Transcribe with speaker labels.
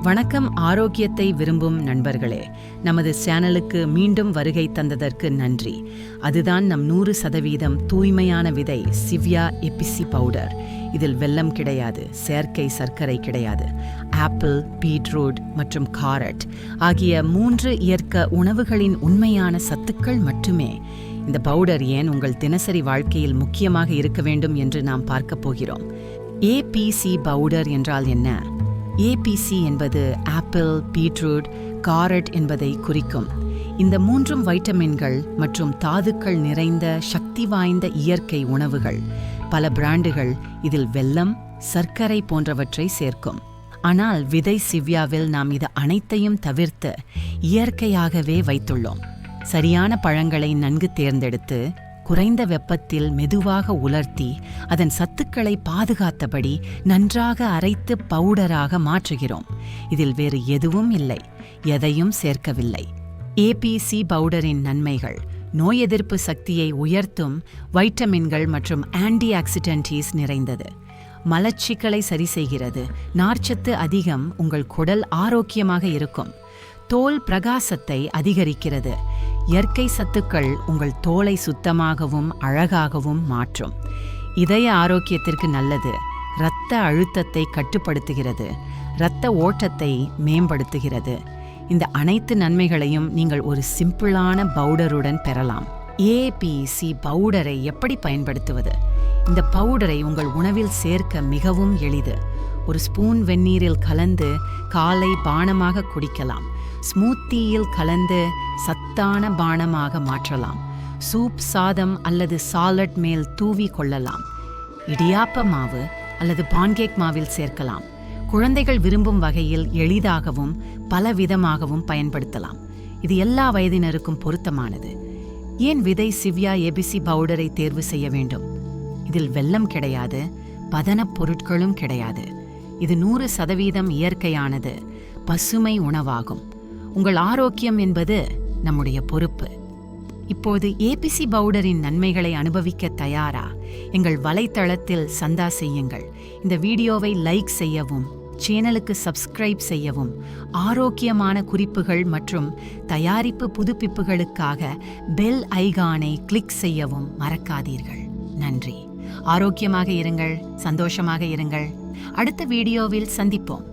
Speaker 1: வணக்கம். ஆரோக்கியத்தை விரும்பும் நண்பர்களே, நமது சேனலுக்கு மீண்டும் வருகை தந்ததற்கு நன்றி. அதுதான் நம் 100% தூய்மையான விதை சிவ்யா எபிசி பவுடர். இதில் வெல்லம் கிடையாது, செயற்கை சர்க்கரை கிடையாது. ஆப்பிள், பீட்ரூட் மற்றும் காரட் ஆகிய 3 இயற்கை உணவுகளின் உண்மையான சத்துக்கள் மட்டுமே. இந்த பவுடர் ஏன் உங்கள் தினசரி வாழ்க்கையில் முக்கியமாக இருக்க வேண்டும் என்று நாம் பார்க்க போகிறோம். ஏபிசி பவுடர் என்றால் என்ன? ஏபிசி என்பது ஆப்பிள், பீட்ரூட், காரட் என்பதை குறிக்கும். இந்த 3 வைட்டமின்கள் மற்றும் தாதுக்கள் நிறைந்த சக்தி வாய்ந்த இயற்கை உணவுகள். பல பிராண்டுகள் இதில் வெல்லம், சர்க்கரை போன்றவற்றை சேர்க்கும். ஆனால் விதை சிவ்யாவில் நாம் இது அனைத்தையும் தவிர்த்து இயற்கையாகவே வைத்துள்ளோம். சரியான பழங்களை நன்கு தேர்ந்தெடுத்து குறைந்த வெப்பத்தில் மெதுவாக உலர்த்தி அதன் சத்துக்களை பாதுகாத்தபடி நன்றாக அரைத்து பவுடராக மாற்றுகிறோம். இதில் வேறு எதுவும் இல்லை, எதையும் சேர்க்கவில்லை. ஏபிசி பவுடரின் நன்மைகள்: நோய் எதிர்ப்பு சக்தியை உயர்த்தும் வைட்டமின்கள் மற்றும் ஆன்டி ஆக்சிடென்டிஸ் நிறைந்தது. மலச்சிக்கலை சரி செய்கிறது. நார்ச்சத்து அதிகம், உங்கள் குடல் ஆரோக்கியமாக இருக்கும். தோல் பிரகாசத்தை அதிகரிக்கிறது. இயற்கை சத்துக்கள் உங்கள் தோலை சுத்தமாகவும் அழகாகவும் மாற்றும். இதய ஆரோக்கியத்திற்கு நல்லது. இரத்த அழுத்தத்தை கட்டுப்படுத்துகிறது. இரத்த ஓட்டத்தை மேம்படுத்துகிறது. இந்த அனைத்து நன்மைகளையும் நீங்கள் ஒரு சிம்பிளான பவுடருடன் பெறலாம். ஏபிசி பவுடரை எப்படி பயன்படுத்துவது? இந்த பவுடரை உங்கள் உணவில் சேர்க்க மிகவும் எளிது. ஒரு ஸ்பூன் வெந்நீரில் கலந்து காலை பானமாக குடிக்கலாம். ஸ்மூத்தியில் கலந்து சத்தான பானமாக மாற்றலாம். சூப், சாதம் அல்லது சாலட் மேல் தூவி கொள்ளலாம். இடியாப்ப மாவு அல்லது பான்கேக் மாவில் சேர்க்கலாம். குழந்தைகள் விரும்பும் வகையில் எளிதாகவும் பலவிதமாகவும் பயன்படுத்தலாம். இது எல்லா வயதினருக்கும் பொருத்தமானது. ஏன் விதை சிவ்யா எபிசி பவுடரை தேர்வு செய்ய வேண்டும்? இதில் வெல்லம் கிடையாது, பதனப் பொருட்களும் கிடையாது. இது 100% இயற்கையானது, பசுமை உணவாகும். உங்கள் ஆரோக்கியம் என்பது நம்முடைய பொறுப்பு. இப்போது ஏபிசி பவுடரின் நன்மைகளை அனுபவிக்க தயாரா? எங்கள் வலைத்தளத்தில் சந்தா செய்யுங்கள். இந்த வீடியோவை லைக் செய்யவும், சேனலுக்கு சப்ஸ்கிரைப் செய்யவும், ஆரோக்கியமான குறிப்புகள் மற்றும் தயாரிப்பு புதுப்பிப்புகளுக்காக பெல் ஐகானை கிளிக் செய்யவும் மறக்காதீர்கள். நன்றி. ஆரோக்கியமாக இருங்கள், சந்தோஷமாக இருங்கள். அடுத்த வீடியோவில் சந்திப்போம்.